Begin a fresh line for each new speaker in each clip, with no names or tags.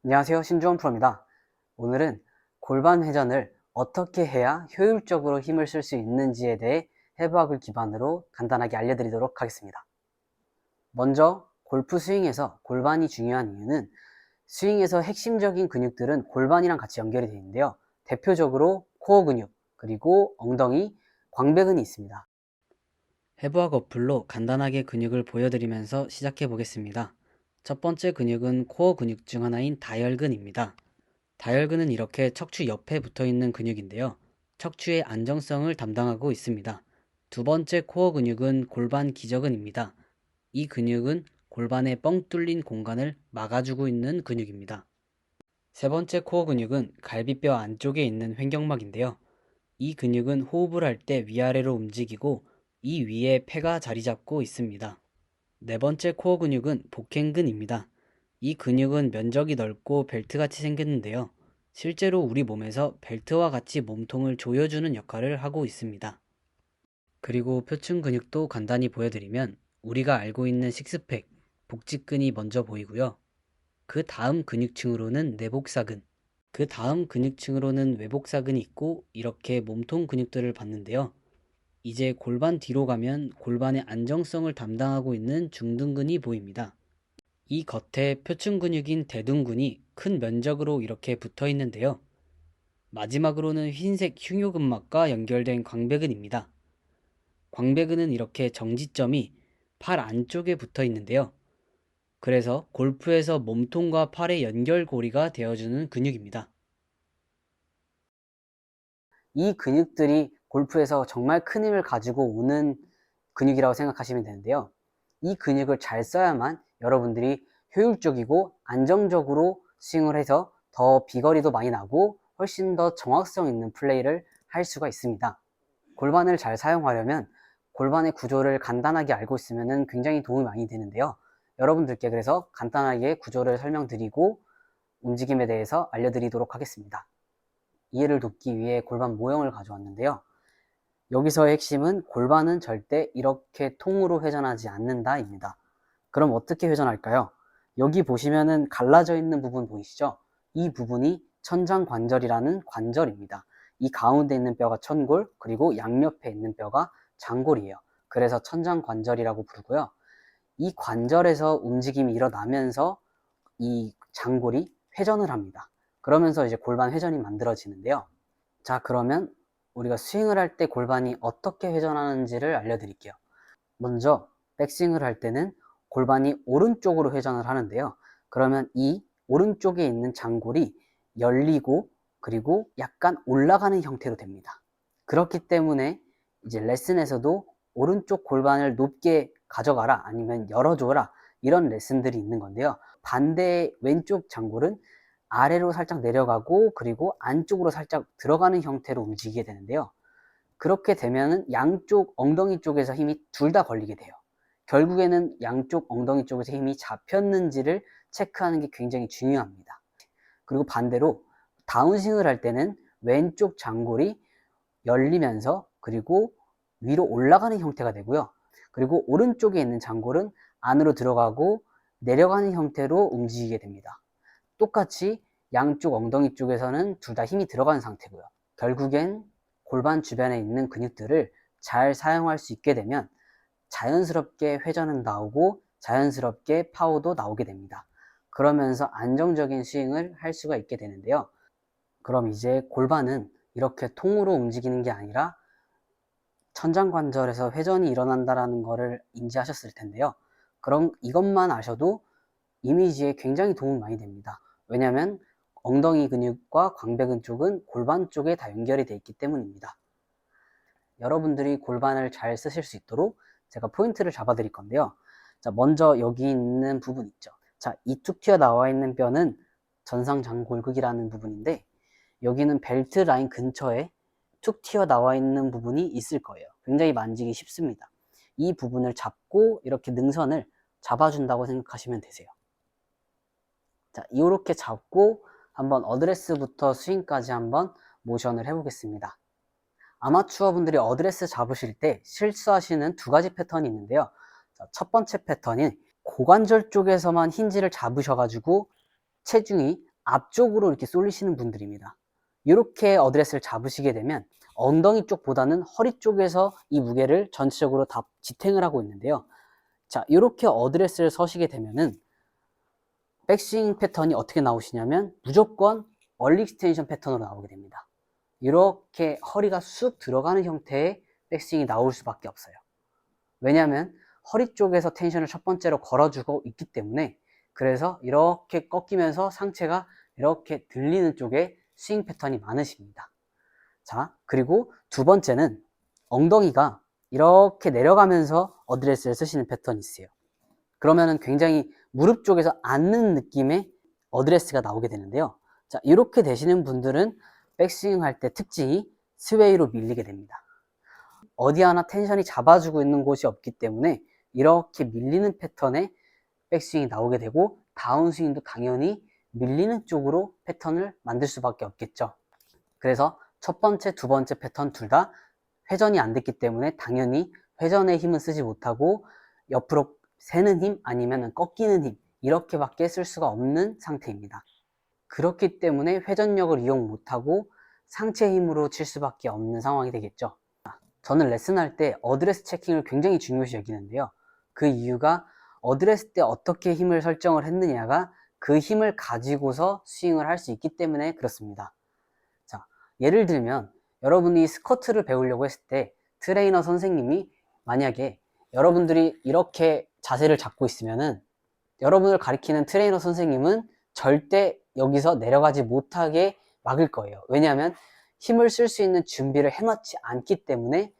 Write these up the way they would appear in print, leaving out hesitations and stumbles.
안녕하세요. 신주원 프로입니다. 오늘은 골반 회전을 어떻게 해야 효율적으로 힘을 쓸 수 있는지에 대해 해부학을 기반으로 간단하게 알려드리도록 하겠습니다. 먼저 골프 스윙에서 골반이 중요한 이유는 스윙에서 핵심적인 근육들은 골반이랑 같이 연결이 되어 있는데요. 대표적으로 코어 근육, 그리고 엉덩이, 광배근이 있습니다. 해부학 어플로 간단하게 근육을 보여드리면서 시작해 보겠습니다. 첫 번째 근육은 코어 근육 중 하나인 다혈근입니다. 다혈근은 이렇게 척추 옆에 붙어있는 근육인데요. 척추의 안정성을 담당하고 있습니다. 두 번째 코어 근육은 골반 기저근입니다. 이 근육은 골반의 뻥 뚫린 공간을 막아주고 있는 근육입니다. 세 번째 코어 근육은 갈비뼈 안쪽에 있는 횡격막인데요. 이 근육은 호흡을 할 때 위아래로 움직이고 이 위에 폐가 자리 잡고 있습니다. 네 번째 코어 근육은 복행근입니다. 이 근육은 면적이 넓고 벨트같이 생겼는데요. 실제로 우리 몸에서 벨트와 같이 몸통을 조여주는 역할을 하고 있습니다. 그리고 표층 근육도 간단히 보여드리면 우리가 알고 있는 식스팩, 복직근이 먼저 보이고요. 그 다음 근육층으로는 내복사근, 그 다음 근육층으로는 외복사근이 있고 이렇게 몸통 근육들을 봤는데요. 이제 골반 뒤로 가면 골반의 안정성을 담당하고 있는 중둔근이 보입니다. 이 겉에 표층 근육인 대둔근이 큰 면적으로 이렇게 붙어 있는데요. 마지막으로는 흰색 흉요근막과 연결된 광배근입니다. 광배근은 이렇게 정지점이 팔 안쪽에 붙어 있는데요. 그래서 골프에서 몸통과 팔의 연결고리가 되어주는 근육입니다. 이 근육들이 골프에서 정말 큰 힘을 가지고 오는 근육이라고 생각하시면 되는데요. 이 근육을 잘 써야만 여러분들이 효율적이고 안정적으로 스윙을 해서 더 비거리도 많이 나고 훨씬 더 정확성 있는 플레이를 할 수가 있습니다. 골반을 잘 사용하려면 골반의 구조를 간단하게 알고 있으면 굉장히 도움이 많이 되는데요. 여러분들께 그래서 간단하게 구조를 설명드리고 움직임에 대해서 알려드리도록 하겠습니다. 이해를 돕기 위해 골반 모형을 가져왔는데요. 여기서의 핵심은 골반은 절대 이렇게 통으로 회전하지 않는다입니다. 그럼 어떻게 회전할까요? 여기 보시면은 갈라져 있는 부분 보이시죠? 이 부분이 천장관절이라는 관절입니다. 이 가운데 있는 뼈가 천골, 그리고 양옆에 있는 뼈가 장골이에요. 그래서 천장관절이라고 부르고요. 이 관절에서 움직임이 일어나면서 이 장골이 회전을 합니다. 그러면서 이제 골반 회전이 만들어지는데요. 자, 그러면 우리가 스윙을 할 때 골반이 어떻게 회전하는지를 알려드릴게요. 먼저 백스윙을 할 때는 골반이 오른쪽으로 회전을 하는데요. 그러면 이 오른쪽에 있는 장골이 열리고 그리고 약간 올라가는 형태로 됩니다. 그렇기 때문에 이제 레슨에서도 오른쪽 골반을 높게 가져가라 아니면 열어줘라 이런 레슨들이 있는 건데요. 반대 왼쪽 장골은 아래로 살짝 내려가고 그리고 안쪽으로 살짝 들어가는 형태로 움직이게 되는데요. 그렇게 되면은 양쪽 엉덩이 쪽에서 힘이 둘 다 걸리게 돼요. 결국에는 양쪽 엉덩이 쪽에서 힘이 잡혔는지를 체크하는 게 굉장히 중요합니다. 그리고 반대로 다운스윙을 할 때는 왼쪽 장골이 열리면서 그리고 위로 올라가는 형태가 되고요. 그리고 오른쪽에 있는 장골은 안으로 들어가고 내려가는 형태로 움직이게 됩니다. 똑같이 양쪽 엉덩이 쪽에서는 둘 다 힘이 들어가는 상태고요. 결국엔 골반 주변에 있는 근육들을 잘 사용할 수 있게 되면 자연스럽게 회전은 나오고 자연스럽게 파워도 나오게 됩니다. 그러면서 안정적인 스윙을 할 수가 있게 되는데요. 그럼 이제 골반은 이렇게 통으로 움직이는 게 아니라 천장관절에서 회전이 일어난다는 것을 인지하셨을 텐데요. 그럼 이것만 아셔도 이미지에 굉장히 도움이 많이 됩니다. 왜냐하면 엉덩이 근육과 광배근 쪽은 골반 쪽에 다 연결이 되어 있기 때문입니다. 여러분들이 골반을 잘 쓰실 수 있도록 제가 포인트를 잡아 드릴 건데요. 자, 먼저 여기 있는 부분 있죠. 자, 이 툭 튀어나와 있는 뼈는 전상장골극이라는 부분인데 여기는 벨트 라인 근처에 툭 튀어나와 있는 부분이 있을 거예요. 굉장히 만지기 쉽습니다. 이 부분을 잡고 이렇게 능선을 잡아준다고 생각하시면 되세요. 자, 이렇게 잡고 한번 어드레스부터 스윙까지 한번 모션을 해보겠습니다. 아마추어 분들이 어드레스 잡으실 때 실수하시는 두 가지 패턴이 있는데요. 자, 첫 번째 패턴이 고관절 쪽에서만 힌지를 잡으셔가지고 체중이 앞쪽으로 이렇게 쏠리시는 분들입니다. 이렇게 어드레스를 잡으시게 되면 엉덩이 쪽보다는 허리 쪽에서 이 무게를 전체적으로 다 지탱을 하고 있는데요. 자, 이렇게 어드레스를 서시게 되면은 백스윙 패턴이 어떻게 나오시냐면 무조건 얼리 익스텐션 패턴으로 나오게 됩니다. 이렇게 허리가 쑥 들어가는 형태의 백스윙이 나올 수밖에 없어요. 왜냐하면 허리 쪽에서 텐션을 첫 번째로 걸어주고 있기 때문에, 그래서 이렇게 꺾이면서 상체가 이렇게 들리는 쪽에 스윙 패턴이 많으십니다. 자, 그리고 두 번째는 엉덩이가 이렇게 내려가면서 어드레스를 쓰시는 패턴이 있어요. 그러면은 굉장히 무릎 쪽에서 앉는 느낌의 어드레스가 나오게 되는데요. 자, 이렇게 되시는 분들은 백스윙 할 때 특징이 스웨이로 밀리게 됩니다. 어디 하나 텐션이 잡아주고 있는 곳이 없기 때문에 이렇게 밀리는 패턴의 백스윙이 나오게 되고, 다운스윙도 당연히 밀리는 쪽으로 패턴을 만들 수밖에 없겠죠. 그래서 첫 번째, 두 번째 패턴 둘 다 회전이 안 됐기 때문에 당연히 회전의 힘은 쓰지 못하고 옆으로 새는 힘 아니면 꺾이는 힘, 이렇게밖에 쓸 수가 없는 상태입니다. 그렇기 때문에 회전력을 이용 못하고 상체 힘으로 칠 수밖에 없는 상황이 되겠죠. 저는 레슨할 때 어드레스 체킹을 굉장히 중요시 여기는데요. 그 이유가 어드레스 때 어떻게 힘을 설정을 했느냐가 그 힘을 가지고서 스윙을 할 수 있기 때문에 그렇습니다. 자, 예를 들면 여러분이 스쿼트를 배우려고 했을 때 트레이너 선생님이 만약에 여러분들이 이렇게 자세를 잡고 있으면은 여러분을 가리키는 트레이너 선생님은 절대 여기서 내려가지 못하게 막을 거예요. 왜냐하면 힘을 쓸 수 있는 준비를 해놓지 않기 때문에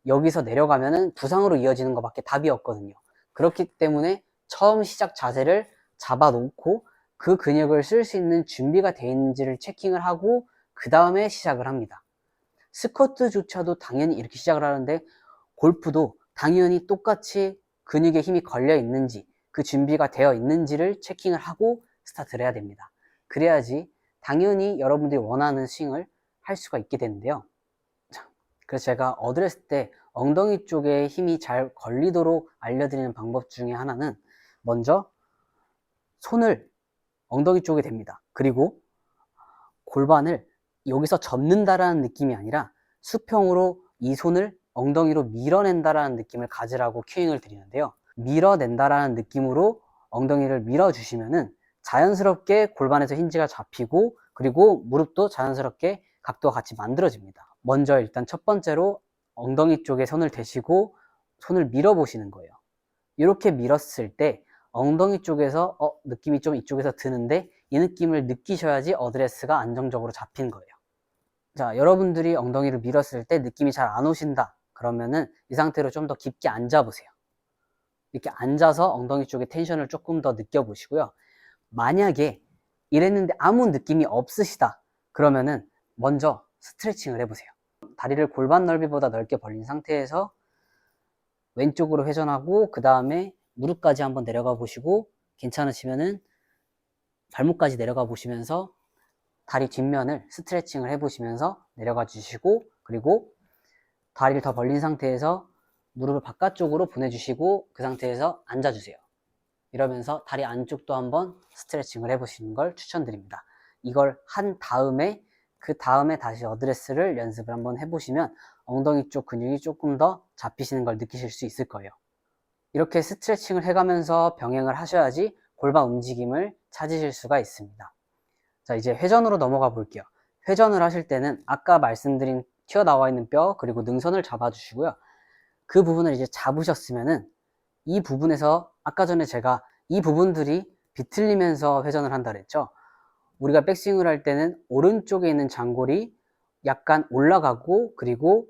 여기서 내려가면은 부상으로 이어지는 것밖에 답이 없거든요. 그렇기 때문에 처음 시작 자세를 잡아 놓고 그 근육을 쓸 수 있는 준비가 되어 있는지를 체킹을 하고 그 다음에 시작을 합니다. 스쿼트조차도 당연히 이렇게 시작을 하는데, 골프도 당연히 똑같이 근육에 힘이 걸려 있는지 그 준비가 되어 있는지를 체킹을 하고 스타트를 해야 됩니다. 그래야지 당연히 여러분들이 원하는 스윙을 할 수가 있게 되는데요. 그래서 제가 어드레스 때 엉덩이 쪽에 힘이 잘 걸리도록 알려드리는 방법 중에 하나는, 먼저 손을 엉덩이 쪽에 댑니다. 그리고 골반을 여기서 접는다라는 느낌이 아니라 수평으로 이 손을 엉덩이로 밀어낸다라는 느낌을 가지라고 큐잉을 드리는데요. 밀어낸다라는 느낌으로 엉덩이를 밀어주시면은 자연스럽게 골반에서 힌지가 잡히고, 그리고 무릎도 자연스럽게 각도가 같이 만들어집니다. 먼저 일단 첫 번째로 엉덩이 쪽에 손을 대시고 손을 밀어보시는 거예요. 이렇게 밀었을 때 엉덩이 쪽에서 느낌이 좀 이쪽에서 드는데, 이 느낌을 느끼셔야지 어드레스가 안정적으로 잡힌 거예요. 자, 여러분들이 엉덩이를 밀었을 때 느낌이 잘 안 오신다 그러면은 이 상태로 좀 더 깊게 앉아보세요. 이렇게 앉아서 엉덩이 쪽에 텐션을 조금 더 느껴보시고요. 만약에 이랬는데 아무 느낌이 없으시다 그러면은 먼저 스트레칭을 해보세요. 다리를 골반 넓이보다 넓게 벌린 상태에서 왼쪽으로 회전하고, 그 다음에 무릎까지 한번 내려가 보시고, 괜찮으시면은 발목까지 내려가 보시면서 다리 뒷면을 스트레칭을 해보시면서 내려가 주시고, 그리고 다리를 더 벌린 상태에서 무릎을 바깥쪽으로 보내주시고 그 상태에서 앉아주세요. 이러면서 다리 안쪽도 한번 스트레칭을 해보시는 걸 추천드립니다. 이걸 한 다음에 그 다음에 다시 어드레스를 연습을 한번 해보시면 엉덩이 쪽 근육이 조금 더 잡히시는 걸 느끼실 수 있을 거예요. 이렇게 스트레칭을 해가면서 병행을 하셔야지 골반 움직임을 찾으실 수가 있습니다. 자, 이제 회전으로 넘어가 볼게요. 회전을 하실 때는 아까 말씀드린 튀어나와 있는 뼈 그리고 능선을 잡아주시고요. 그 부분을 이제 잡으셨으면은 이 부분에서 아까 전에 제가 이 부분들이 비틀리면서 회전을 한다 그랬죠. 우리가 백스윙을 할 때는 오른쪽에 있는 장골이 약간 올라가고 그리고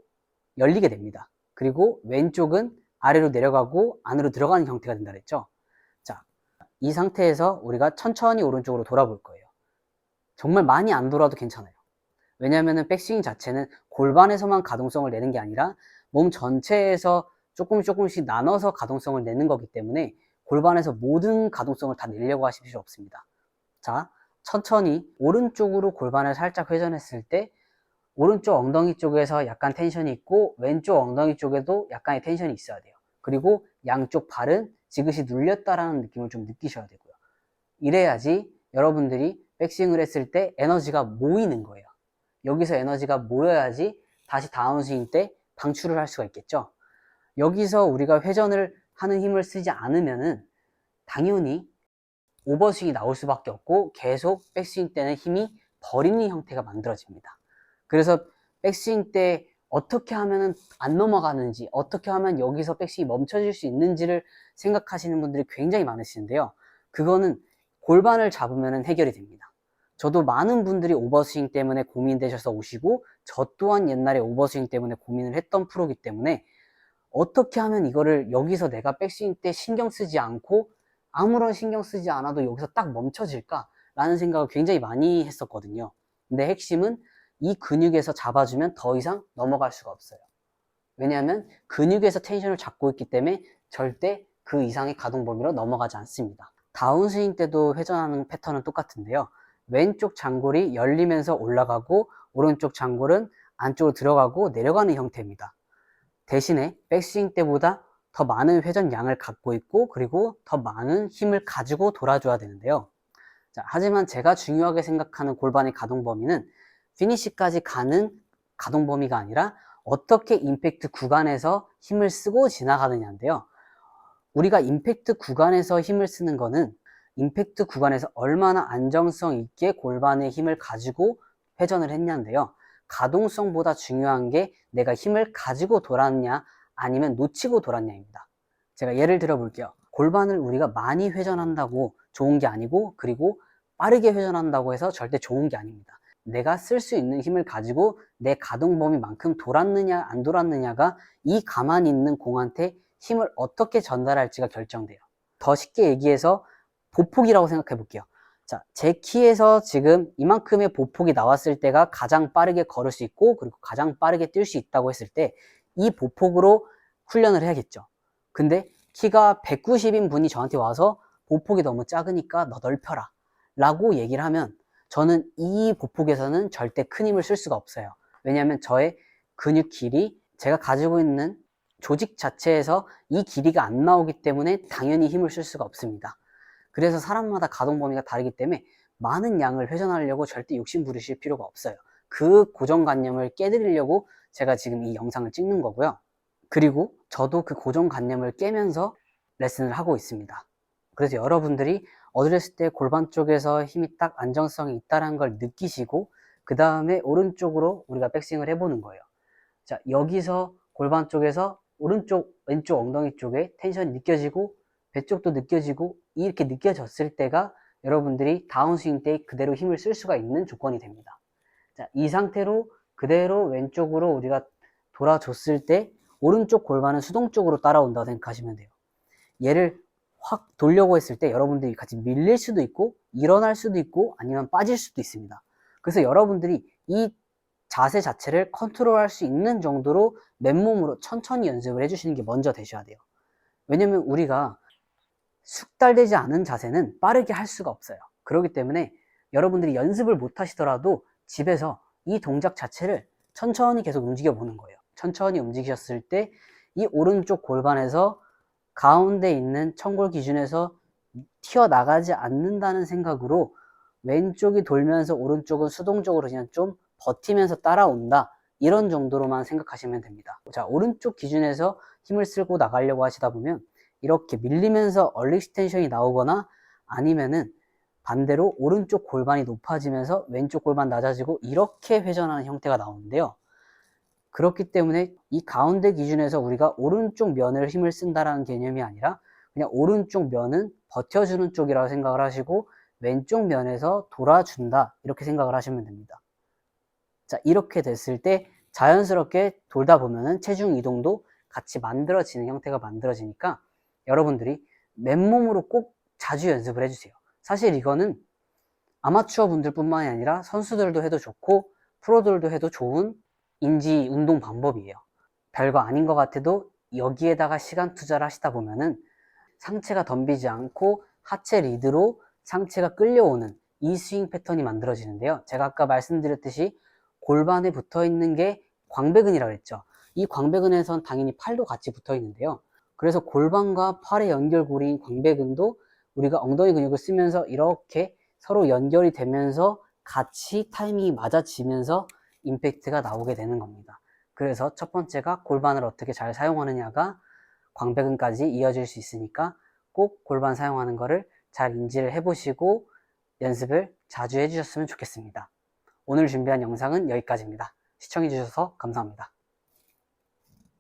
열리게 됩니다. 그리고 왼쪽은 아래로 내려가고 안으로 들어가는 형태가 된다 그랬죠. 자, 이 상태에서 우리가 천천히 오른쪽으로 돌아볼 거예요. 정말 많이 안 돌아도 괜찮아요. 왜냐하면 백스윙 자체는 골반에서만 가동성을 내는 게 아니라 몸 전체에서 조금씩 나눠서 가동성을 내는 거기 때문에 골반에서 모든 가동성을 다 내려고 하실 필요 없습니다. 자, 천천히 오른쪽으로 골반을 살짝 회전했을 때 오른쪽 엉덩이 쪽에서 약간 텐션이 있고 왼쪽 엉덩이 쪽에도 약간의 텐션이 있어야 돼요. 그리고 양쪽 발은 지그시 눌렸다라는 느낌을 좀 느끼셔야 되고요. 이래야지 여러분들이 백스윙을 했을 때 에너지가 모이는 거예요. 여기서 에너지가 모여야지 다시 다운스윙 때 방출을 할 수가 있겠죠. 여기서 우리가 회전을 하는 힘을 쓰지 않으면은 당연히 오버스윙이 나올 수밖에 없고 계속 백스윙 때는 힘이 버리는 형태가 만들어집니다. 그래서 백스윙 때 어떻게 하면 안 넘어가는지, 어떻게 하면 여기서 백스윙이 멈춰질 수 있는지를 생각하시는 분들이 굉장히 많으시는데요. 그거는 골반을 잡으면 해결이 됩니다. 저도 많은 분들이 오버스윙 때문에 고민되셔서 오시고, 저 또한 옛날에 오버스윙 때문에 고민을 했던 프로이기 때문에 어떻게 하면 이거를 여기서 내가 백스윙 때 신경 쓰지 않고 아무런 신경 쓰지 않아도 여기서 딱 멈춰질까? 라는 생각을 굉장히 많이 했었거든요. 근데 핵심은 이 근육에서 잡아주면 더 이상 넘어갈 수가 없어요. 왜냐하면 근육에서 텐션을 잡고 있기 때문에 절대 그 이상의 가동 범위로 넘어가지 않습니다. 다운스윙 때도 회전하는 패턴은 똑같은데요. 왼쪽 장골이 열리면서 올라가고 오른쪽 장골은 안쪽으로 들어가고 내려가는 형태입니다. 대신에 백스윙 때보다 더 많은 회전량을 갖고 있고 그리고 더 많은 힘을 가지고 돌아줘야 되는데요. 자, 하지만 제가 중요하게 생각하는 골반의 가동 범위는 피니시까지 가는 가동 범위가 아니라 어떻게 임팩트 구간에서 힘을 쓰고 지나가느냐인데요. 우리가 임팩트 구간에서 힘을 쓰는 거는 임팩트 구간에서 얼마나 안정성 있게 골반의 힘을 가지고 회전을 했냐인데요. 가동성보다 중요한 게 내가 힘을 가지고 돌았냐 아니면 놓치고 돌았냐입니다. 제가 예를 들어 볼게요. 골반을 우리가 많이 회전한다고 좋은 게 아니고 그리고 빠르게 회전한다고 해서 절대 좋은 게 아닙니다. 내가 쓸 수 있는 힘을 가지고 내 가동 범위만큼 돌았느냐 안 돌았느냐가 이 가만히 있는 공한테 힘을 어떻게 전달할지가 결정돼요. 더 쉽게 얘기해서 보폭이라고 생각해 볼게요. 자, 제 키에서 지금 이만큼의 보폭이 나왔을 때가 가장 빠르게 걸을 수 있고 그리고 가장 빠르게 뛸 수 있다고 했을 때 이 보폭으로 훈련을 해야겠죠. 근데 키가 190인 분이 저한테 와서 보폭이 너무 작으니까 너 넓혀라 라고 얘기를 하면 저는 이 보폭에서는 절대 큰 힘을 쓸 수가 없어요. 왜냐하면 저의 근육 길이 제가 가지고 있는 조직 자체에서 이 길이가 안 나오기 때문에 당연히 힘을 쓸 수가 없습니다. 그래서 사람마다 가동 범위가 다르기 때문에 많은 양을 회전하려고 절대 욕심 부리실 필요가 없어요. 그 고정관념을 깨드리려고 제가 지금 이 영상을 찍는 거고요. 그리고 저도 그 고정관념을 깨면서 레슨을 하고 있습니다. 그래서 여러분들이 어드레스 때 골반 쪽에서 힘이 딱 안정성이 있다는 걸 느끼시고 그 다음에 오른쪽으로 우리가 백스윙을 해보는 거예요. 자, 여기서 골반 쪽에서 오른쪽, 왼쪽 엉덩이 쪽에 텐션이 느껴지고 배 쪽도 느껴지고 이렇게 느껴졌을 때가 여러분들이 다운스윙 때 그대로 힘을 쓸 수가 있는 조건이 됩니다. 자, 이 상태로 그대로 왼쪽으로 우리가 돌아줬을 때 오른쪽 골반은 수동적으로 따라온다고 생각하시면 돼요. 얘를 확 돌려고 했을 때 여러분들이 같이 밀릴 수도 있고 일어날 수도 있고 아니면 빠질 수도 있습니다. 그래서 여러분들이 이 자세 자체를 컨트롤할 수 있는 정도로 맨몸으로 천천히 연습을 해주시는 게 먼저 되셔야 돼요. 왜냐면 우리가 숙달되지 않은 자세는 빠르게 할 수가 없어요. 그렇기 때문에 여러분들이 연습을 못 하시더라도 집에서 이 동작 자체를 천천히 계속 움직여 보는 거예요. 천천히 움직이셨을 때 이 오른쪽 골반에서 가운데 있는 청골 기준에서 튀어나가지 않는다는 생각으로 왼쪽이 돌면서 오른쪽은 수동적으로 그냥 좀 버티면서 따라온다. 이런 정도로만 생각하시면 됩니다. 자, 오른쪽 기준에서 힘을 쓰고 나가려고 하시다 보면 이렇게 밀리면서 얼리 익스텐션이 나오거나 아니면은 반대로 오른쪽 골반이 높아지면서 왼쪽 골반 낮아지고 이렇게 회전하는 형태가 나오는데요. 그렇기 때문에 이 가운데 기준에서 우리가 오른쪽 면을 힘을 쓴다라는 개념이 아니라 그냥 오른쪽 면은 버텨주는 쪽이라고 생각을 하시고 왼쪽 면에서 돌아준다 이렇게 생각을 하시면 됩니다. 자, 이렇게 됐을 때 자연스럽게 돌다 보면은 체중 이동도 같이 만들어지는 형태가 만들어지니까 여러분들이 맨몸으로 꼭 자주 연습을 해주세요. 사실 이거는 아마추어 분들뿐만이 아니라 선수들도 해도 좋고 프로들도 해도 좋은 인지 운동 방법이에요. 별거 아닌 것 같아도 여기에다가 시간 투자를 하시다 보면은 상체가 덤비지 않고 하체 리드로 상체가 끌려오는 이 스윙 패턴이 만들어지는데요. 제가 아까 말씀드렸듯이 골반에 붙어 있는 게 광배근이라고 했죠. 이 광배근에선 당연히 팔도 같이 붙어 있는데요. 그래서 골반과 팔의 연결고리인 광배근도 우리가 엉덩이 근육을 쓰면서 이렇게 서로 연결이 되면서 같이 타이밍이 맞아지면서 임팩트가 나오게 되는 겁니다. 그래서 첫 번째가 골반을 어떻게 잘 사용하느냐가 광배근까지 이어질 수 있으니까 꼭 골반 사용하는 거를 잘 인지를 해보시고 연습을 자주 해주셨으면 좋겠습니다. 오늘 준비한 영상은 여기까지입니다. 시청해주셔서 감사합니다.